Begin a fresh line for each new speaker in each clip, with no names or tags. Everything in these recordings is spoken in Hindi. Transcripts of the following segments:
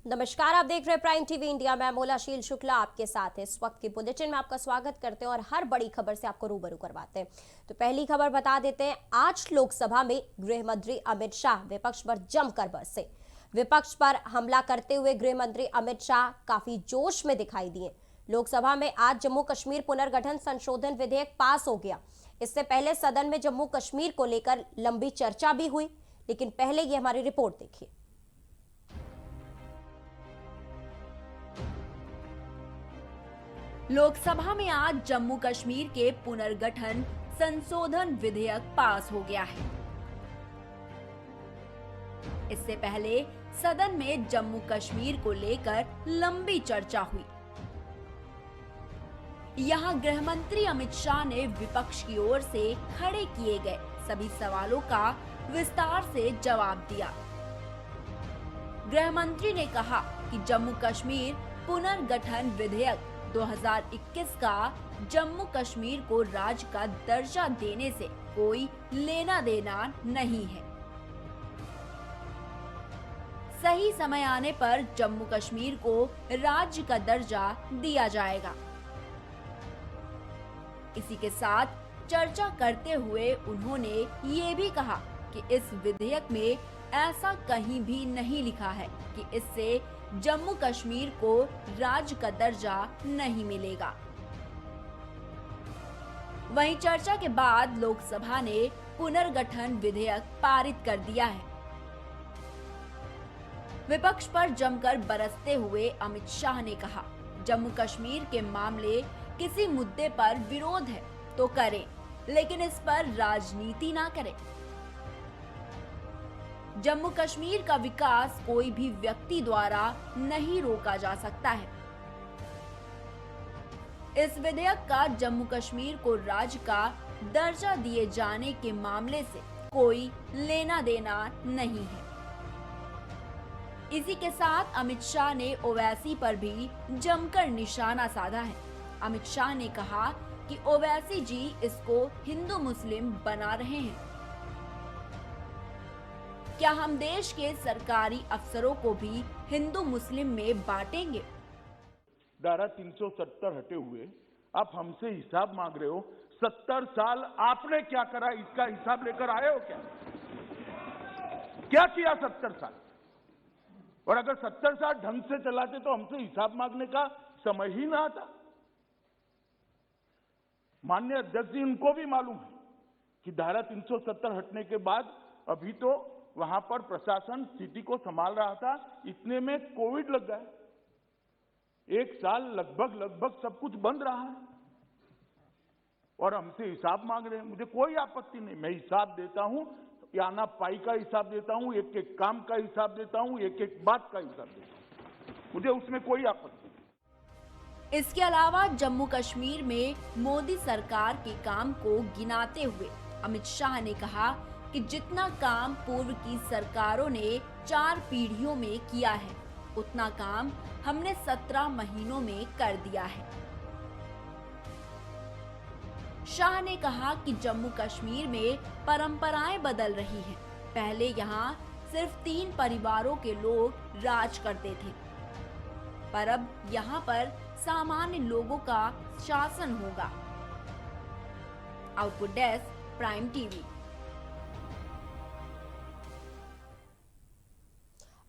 नमस्कार, आप देख रहे हैं प्राइम टीवी इंडिया। मैं मोलाशील शुक्ला आपके साथ है। इस वक्त की बुलेटिन में आपका स्वागत करते हैं और हर बड़ी खबर से आपको रूबरू करवाते हैं। तो पहली खबर बता देते हैं। आज लोकसभा में गृह मंत्री अमित शाह विपक्ष पर जमकर बरसे। विपक्ष पर हमला करते हुए गृह मंत्री अमित शाह काफी जोश में दिखाई दिए। लोकसभा में आज जम्मू कश्मीर पुनर्गठन संशोधन विधेयक पास हो गया। इससे पहले सदन में जम्मू कश्मीर को लेकर लंबी चर्चा भी हुई, लेकिन पहले ये हमारी रिपोर्ट देखिए।
लोकसभा में आज जम्मू कश्मीर के पुनर्गठन संशोधन विधेयक पास हो गया है। इससे पहले सदन में जम्मू कश्मीर को लेकर लंबी चर्चा हुई। यहां गृह मंत्री अमित शाह ने विपक्ष की ओर से खड़े किए गए सभी सवालों का विस्तार से जवाब दिया। गृह मंत्री ने कहा कि जम्मू कश्मीर पुनर्गठन विधेयक 2021 का जम्मू कश्मीर को राज्य का दर्जा देने से कोई लेना देना नहीं है। सही समय आने पर जम्मू कश्मीर को राज्य का दर्जा दिया जाएगा। इसी के साथ चर्चा करते हुए उन्होंने ये भी कहा कि इस विधेयक में ऐसा कहीं भी नहीं लिखा है कि इससे जम्मू कश्मीर को राज्य का दर्जा नहीं मिलेगा। वहीं चर्चा के बाद लोकसभा ने पुनर्गठन विधेयक पारित कर दिया है। विपक्ष पर जमकर बरसते हुए अमित शाह ने कहा, जम्मू कश्मीर के मामले किसी मुद्दे पर विरोध है तो करें, लेकिन इस पर राजनीति ना करें। जम्मू कश्मीर का विकास कोई भी व्यक्ति द्वारा नहीं रोका जा सकता है। इस विधेयक का जम्मू कश्मीर को राज्य का दर्जा दिए जाने के मामले से कोई लेना देना नहीं है। इसी के साथ अमित शाह ने ओवैसी पर भी जमकर निशाना साधा है। अमित शाह ने कहा कि ओवैसी जी इसको हिंदू मुस्लिम बना रहे हैं। क्या हम देश के सरकारी अफसरों को भी हिंदू मुस्लिम में बांटेंगे?
धारा 370 हटे हुए आप हमसे हिसाब मांग रहे हो। 70 साल आपने क्या करा, इसका हिसाब लेकर आए हो क्या? क्या किया 70 साल? और अगर 70 साल ढंग से चलाते तो हमसे हिसाब मांगने का समय ही ना आता। माननीय अध्यक्ष जी, उनको भी मालूम है कि धारा 370 हटने के बाद अभी तो वहां पर प्रशासन स्थिति को संभाल रहा था, इतने में कोविड लग गया। एक साल लगभग सब कुछ बंद रहा है और हमसे हिसाब मांग रहे हैं। मुझे कोई आपत्ति नहीं, मैं हिसाब देता हूं, आना पाई का हिसाब देता हूं, एक एक काम का हिसाब देता हूं, एक एक बात का हिसाब देता हूं, मुझे उसमें कोई आपत्ति नहीं।
इसके अलावा जम्मू कश्मीर में मोदी सरकार के काम को गिनाते हुए अमित शाह ने कहा कि जितना काम पूर्व की सरकारों ने 4 पीढ़ियों में किया है, उतना काम हमने 17 महीनों में कर दिया है। शाह ने कहा कि जम्मू कश्मीर में परंपराएं बदल रही हैं। पहले यहाँ सिर्फ 3 परिवारों के लोग राज करते थे, पर अब यहाँ पर सामान्य लोगों का शासन होगा। Output desk, prime TV.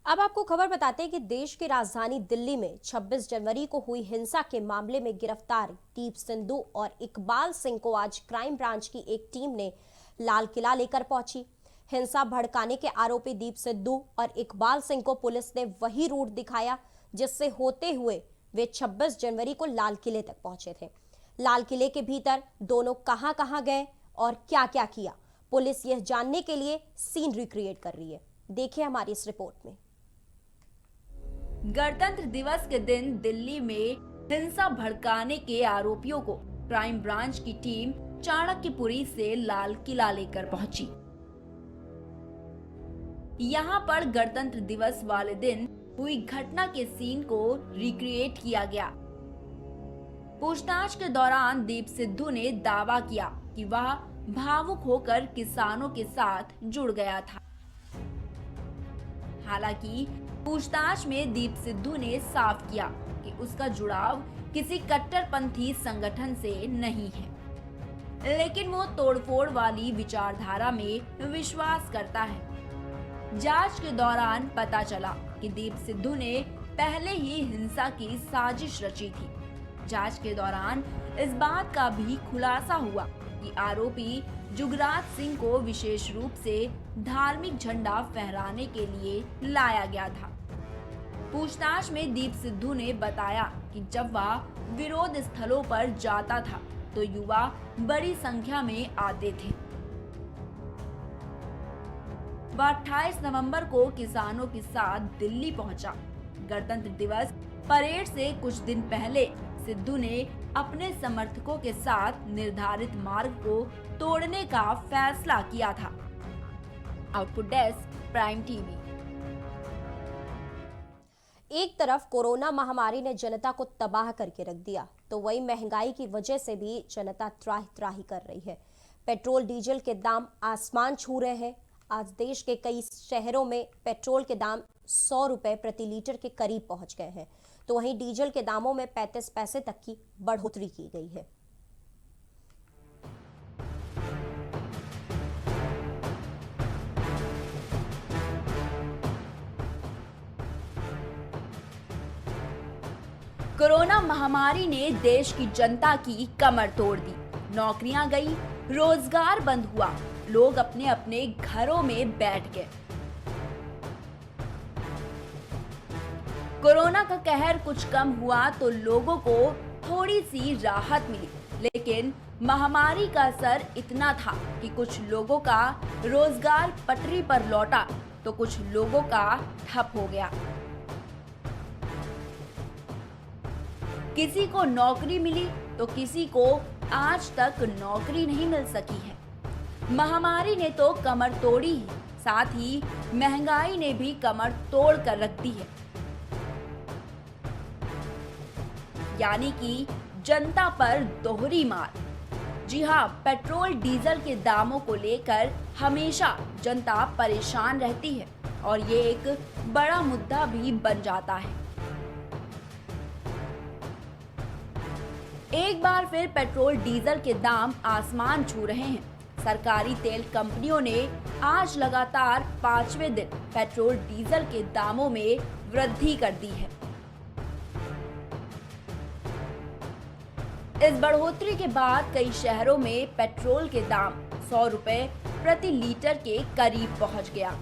अब आपको खबर बताते हैं कि देश की राजधानी दिल्ली में 26 जनवरी को हुई हिंसा के मामले में गिरफ्तार दीप सिद्धू और इकबाल सिंह को आज क्राइम ब्रांच की एक टीम ने लाल किला लेकर पहुंची। हिंसा भड़काने के आरोपी दीप सिद्धू और इकबाल सिंह को पुलिस ने वही रूट दिखाया जिससे होते हुए वे 26 जनवरी को लाल किले तक पहुंचे थे। लाल किले के भीतर दोनों कहां गए और क्या क्या किया, पुलिस यह जानने के लिए सीन रिक्रिएट कर रही है। देखिए हमारी इस रिपोर्ट में।
गणतंत्र दिवस के दिन दिल्ली में हिंसा भड़काने के आरोपियों को क्राइम ब्रांच की टीम चाणक्यपुरी से लाल किला लेकर पहुंची। यहां पर गणतंत्र दिवस वाले दिन हुई घटना के सीन को रिक्रिएट किया गया। पूछताछ के दौरान दीप सिद्धू ने दावा किया कि वह भावुक होकर किसानों के साथ जुड़ गया था। हालांकि पूछताछ में दीप सिद्धू ने साफ किया कि उसका जुड़ाव किसी कट्टरपंथी संगठन से नहीं है, लेकिन वो तोड़फोड़ वाली विचारधारा में विश्वास करता है। जांच के दौरान पता चला कि दीप सिद्धू ने पहले ही हिंसा की साजिश रची थी। जांच के दौरान इस बात का भी खुलासा हुआ कि आरोपी जुगराज सिंह को विशेष रूप से धार्मिक झंडा फहराने के लिए लाया गया था। पूछताछ में दीप सिद्धू ने बताया कि जब वह विरोध स्थलों पर जाता था तो युवा बड़ी संख्या में आते थे। वह 28 नवंबर को किसानों के साथ दिल्ली पहुंचा। गणतंत्र दिवस परेड से कुछ दिन पहले सिद्धू ने अपने समर्थकों के साथ निर्धारित मार्ग को तोड़ने का फैसला किया था। Output desk, prime TV.
एक तरफ कोरोना महामारी ने जनता को तबाह करके रख दिया, तो वही महंगाई की वजह से भी जनता त्राही त्राही कर रही है। पेट्रोल डीजल के दाम आसमान छू रहे हैं। आज देश के कई शहरों में पेट्रोल के दाम 100 रुपए प्रति लीटर के करीब पहुंच गए हैं, तो वहीं डीजल के दामों में 35 पैसे तक की बढ़ोतरी की गई है।
कोरोना महामारी ने देश की जनता की कमर तोड़ दी। नौकरियां गई, रोजगार बंद हुआ, लोग अपने अपने घरों में बैठ गए। कोरोना का कहर कुछ कम हुआ तो लोगों को थोड़ी सी राहत मिली, लेकिन महामारी का असर इतना था कि कुछ लोगों का रोजगार पटरी पर लौटा तो कुछ लोगों का ठप हो गया। किसी को नौकरी मिली तो किसी को आज तक नौकरी नहीं मिल सकी है। महामारी ने तो कमर तोड़ी ही, साथ ही महंगाई ने भी कमर तोड़ कर रख दी है। यानी कि जनता पर दोहरी मार। जी हाँ, पेट्रोल डीजल के दामों को लेकर हमेशा जनता परेशान रहती है और ये एक बड़ा मुद्दा भी बन जाता है। एक बार फिर पेट्रोल डीजल के दाम आसमान छू रहे हैं। सरकारी तेल कंपनियों ने आज लगातार 5वें दिन पेट्रोल डीजल के दामों में वृद्धि कर दी है। इस बढ़ोतरी के बाद कई शहरों में पेट्रोल के दाम 100 रुपए प्रति लीटर के करीब पहुंच गया।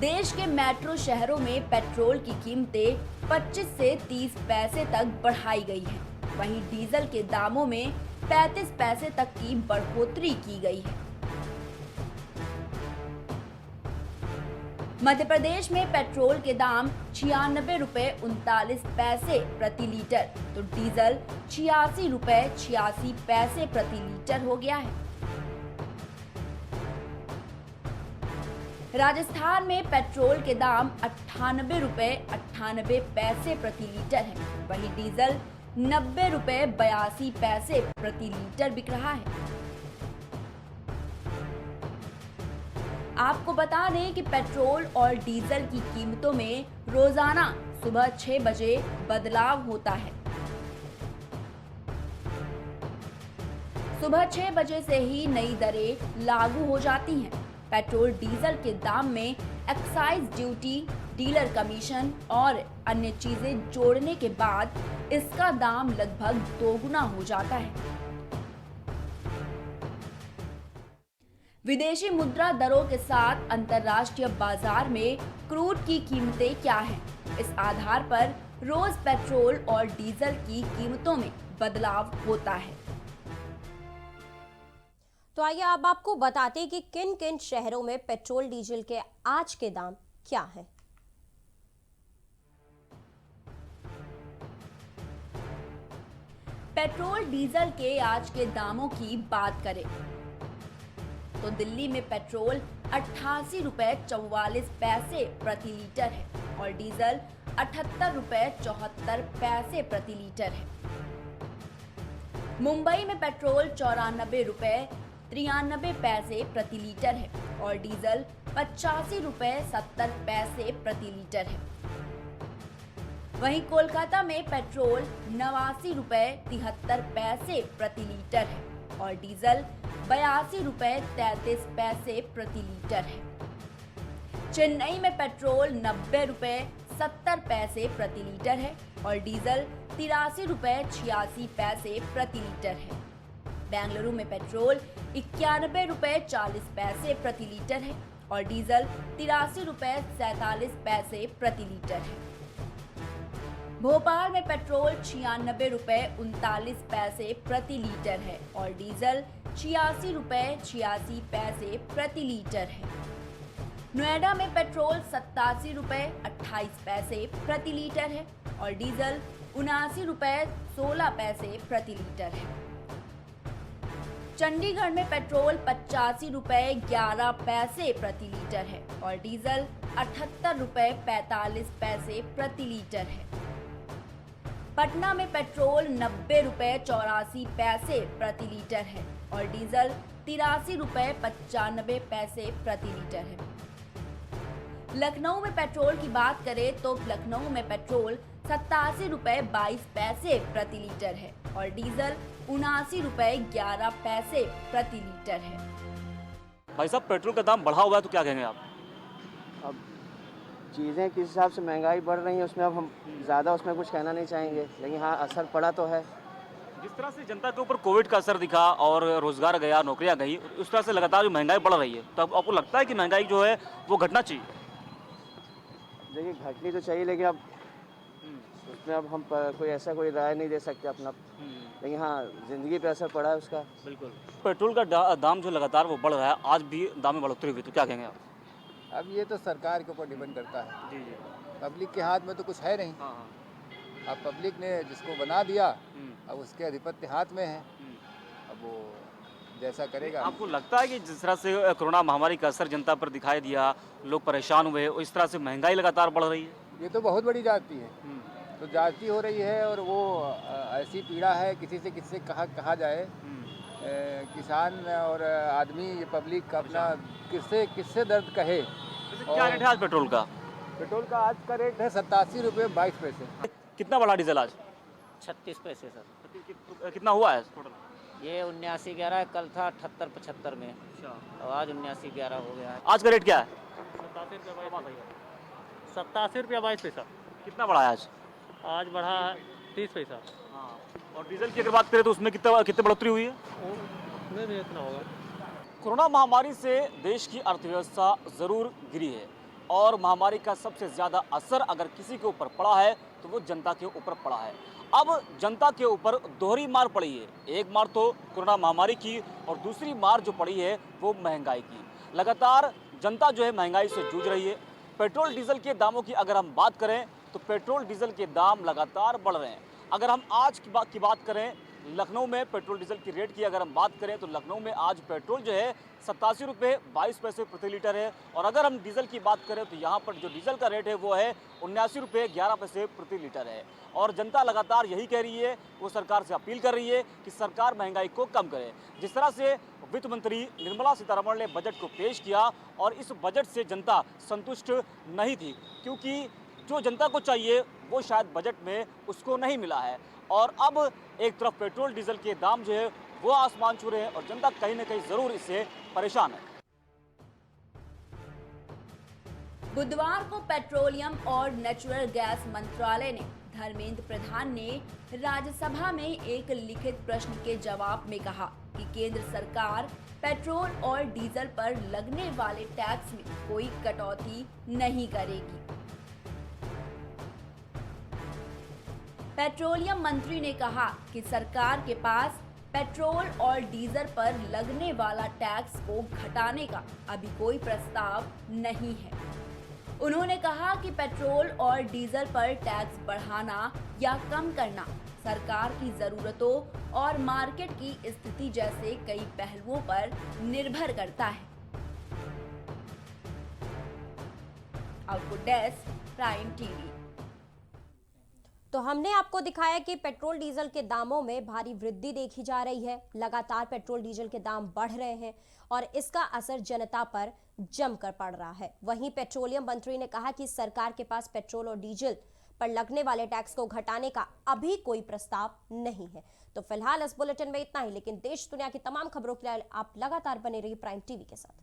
देश के मेट्रो शहरों में पेट्रोल की कीमतें 25 से 30 पैसे तक बढ़ाई गई है। वहीं डीजल के दामों में 35 पैसे तक की बढ़ोतरी की गई है। मध्य प्रदेश में पेट्रोल के दाम 96 रुपए 39 पैसे प्रति लीटर तो डीजल 86 रुपए 86 पैसे प्रति लीटर हो गया है। राजस्थान में पेट्रोल के दाम 98 रुपए 98 पैसे प्रति लीटर है। वहीं डीजल 90 रुपए 82 पैसे प्रति लीटर बिक रहा है। आपको बता दें कि पेट्रोल और डीजल की कीमतों में रोजाना सुबह 6 बजे बदलाव होता है। सुबह 6 बजे से ही नई दरें लागू हो जाती हैं। पेट्रोल डीजल के दाम में एक्साइज ड्यूटी, डीलर कमीशन और अन्य चीजें जोड़ने के बाद इसका दाम लगभग दोगुना हो जाता है। विदेशी मुद्रा दरों के साथ अंतर्राष्ट्रीय बाजार में क्रूड की कीमतें क्या हैं? इस आधार पर रोज पेट्रोल और डीजल की कीमतों में बदलाव होता है।
तो आइए अब आपको बताते हैं कि किन किन शहरों में पेट्रोल डीजल के आज के दाम क्या हैं।
पेट्रोल डीजल के आज के दामों की बात करें तो दिल्ली में पेट्रोल 88 रुपए 44 पैसे प्रति लीटर है और डीजल 78 रुपए 74 पैसे प्रति लीटर है। मुंबई में पेट्रोल 94 रुपए 93 पैसे प्रति लीटर है और डीजल 85 रुपए 70 पैसे प्रति लीटर है। वहीं कोलकाता में पेट्रोल 89 रुपए 73 पैसे प्रति लीटर है और डीजल 82 रुपए 33 पैसे प्रति लीटर है। चेन्नई में पेट्रोल 90 रुपए 70 पैसे प्रति लीटर है और डीजल 83 रुपए 86 पैसे प्रति लीटर है। बेंगलुरु में पेट्रोल 91 रुपए 40 पैसे प्रति लीटर है और डीजल 83 रुपए 47 पैसे प्रति लीटर है। भोपाल में पेट्रोल 96 रुपए 39 पैसे प्रति लीटर है और डीजल 86 रुपए 86 पैसे प्रति लीटर है। नोएडा में पेट्रोल 87 रुपए 28 पैसे प्रति लीटर है और डीजल 79 रुपए 16 पैसे प्रति लीटर है। चंडीगढ़ में पेट्रोल 85 रुपए 11 पैसे प्रति लीटर है और डीजल 78 रुपए 45 पैसे प्रति लीटर है। पटना में पेट्रोल 90 रुपए 84 पैसे प्रति लीटर है और डीजल 83 रुपए 95 पैसे प्रति लीटर है। लखनऊ में पेट्रोल की बात करें तो लखनऊ में पेट्रोल 87 रुपए 22 पैसे प्रति लीटर है और डीजल 79 रुपए 11 पैसे प्रति लीटर है।
भाई साहब, पेट्रोल का दाम बढ़ा हुआ है तो क्या कहेंगे आप?
अब चीज़ें किस हिसाब से महंगाई बढ़ रही है उसमें अब हम ज़्यादा उसमें कुछ कहना नहीं चाहेंगे, लेकिन हाँ असर पड़ा तो है।
जिस तरह से जनता के ऊपर कोविड का असर दिखा और रोजगार गया, नौकरियां गई, उस तरह से लगातार जो महंगाई बढ़ रही है, तो आपको लगता है कि महंगाई जो है वो घटना चाहिए?
देखिए घटनी तो चाहिए, लेकिन अब उसमें अब हम कोई ऐसा कोई राय नहीं दे सकते अपना, लेकिन हाँ ज़िंदगी पे असर पड़ा है उसका।
बिल्कुल। पेट्रोल का दाम जो लगातार वो बढ़ रहा है, आज भी दाम में बढ़ोतरी हुई, तो क्या कहेंगे आप?
अब ये तो सरकार के ऊपर डिपेंड करता है।
जी जी।
पब्लिक के हाथ में तो कुछ है नहीं।
हाँ।
अब पब्लिक ने जिसको बना दिया, अब उसके अधिपत्य हाथ में है, अब वो जैसा करेगा।
आपको लगता है कि जिस तरह से कोरोना महामारी का असर जनता पर दिखाई दिया, लोग परेशान हुए, इस तरह से महंगाई लगातार बढ़ रही है?
ये तो बहुत बड़ी जाति है, तो जाति हो रही है और वो ऐसी पीड़ा है, किसी से किससे कहा जाए। किसान और आदमी, ये पब्लिक का अपना किससे दर्द कहे।
क्या रेट है आज पेट्रोल का?
पेट्रोल का आज का रेट है 87 रुपये 22 पैसे।
कितना बढ़ा डीजल आज?
36 पैसे सर।
कितना हुआ है टोटल?
ये 79-11 कल था 78-75 में, और आज 79-11 हो गया है।
आज का रेट क्या है?
87 रुपया 22 पैसा।
कितना बढ़ा है आज?
आज बढ़ा है 30 पैसा।
और डीजल की अगर बात करें तो उसमें कितनी बढ़ोतरी हुई है?
उसमें भी इतना होगा।
कोरोना महामारी से देश की अर्थव्यवस्था ज़रूर गिरी है और महामारी का सबसे ज़्यादा असर अगर किसी के ऊपर पड़ा है तो वो जनता के ऊपर पड़ा है। अब जनता के ऊपर दोहरी मार पड़ी है, एक मार तो कोरोना महामारी की और दूसरी मार जो पड़ी है वो महंगाई की। लगातार जनता जो है महंगाई से जूझ रही है। पेट्रोल डीजल के दामों की अगर हम बात करें तो पेट्रोल डीजल के दाम लगातार बढ़ रहे हैं। अगर हम आज की बात करें, लखनऊ में पेट्रोल डीजल की रेट की अगर हम बात करें तो लखनऊ में आज पेट्रोल जो है 87 रुपये 22 पैसे प्रति लीटर है और अगर हम डीजल की बात करें तो यहाँ पर जो डीजल का रेट है वो है 79 रुपये 11 पैसे प्रति लीटर है। और जनता लगातार यही कह रही है, वो सरकार से अपील कर रही है कि सरकार महंगाई को कम करे। जिस तरह से वित्त मंत्री निर्मला सीतारमण ने बजट को पेश किया और इस बजट से जनता संतुष्ट नहीं थी, क्योंकि जो जनता को चाहिए वो शायद बजट में उसको नहीं मिला है। और अब एक तरफ पेट्रोल डीजल के दाम जो है वो आसमान छू रहे हैं और जनता कहीं ना कहीं जरूर इससे परेशान है।
बुधवार को पेट्रोलियम और नेचुरल गैस मंत्रालय ने धर्मेंद्र प्रधान ने राज्यसभा में एक लिखित प्रश्न के जवाब में कहा कि केंद्र सरकार पेट्रोल और डीजल पर लगने वाले टैक्स में कोई कटौती नहीं करेगी। पेट्रोलियम मंत्री ने कहा कि सरकार के पास पेट्रोल और डीजल पर लगने वाला टैक्स को घटाने का अभी कोई प्रस्ताव नहीं है। उन्होंने कहा कि पेट्रोल और डीजल पर टैक्स बढ़ाना या कम करना सरकार की जरूरतों और मार्केट की स्थिति जैसे कई पहलुओं पर निर्भर करता है। Output desk, prime TV.
तो हमने आपको दिखाया कि पेट्रोल डीजल के दामों में भारी वृद्धि देखी जा रही है। लगातार पेट्रोल डीजल के दाम बढ़ रहे हैं और इसका असर जनता पर जमकर पड़ रहा है। वहीं पेट्रोलियम मंत्री ने कहा कि सरकार के पास पेट्रोल और डीजल पर लगने वाले टैक्स को घटाने का अभी कोई प्रस्ताव नहीं है। तो फिलहाल इस बुलेटिन में इतना ही, लेकिन देश दुनिया की तमाम खबरों के लिए आप लगातार बने रहिए प्राइम टीवी के साथ।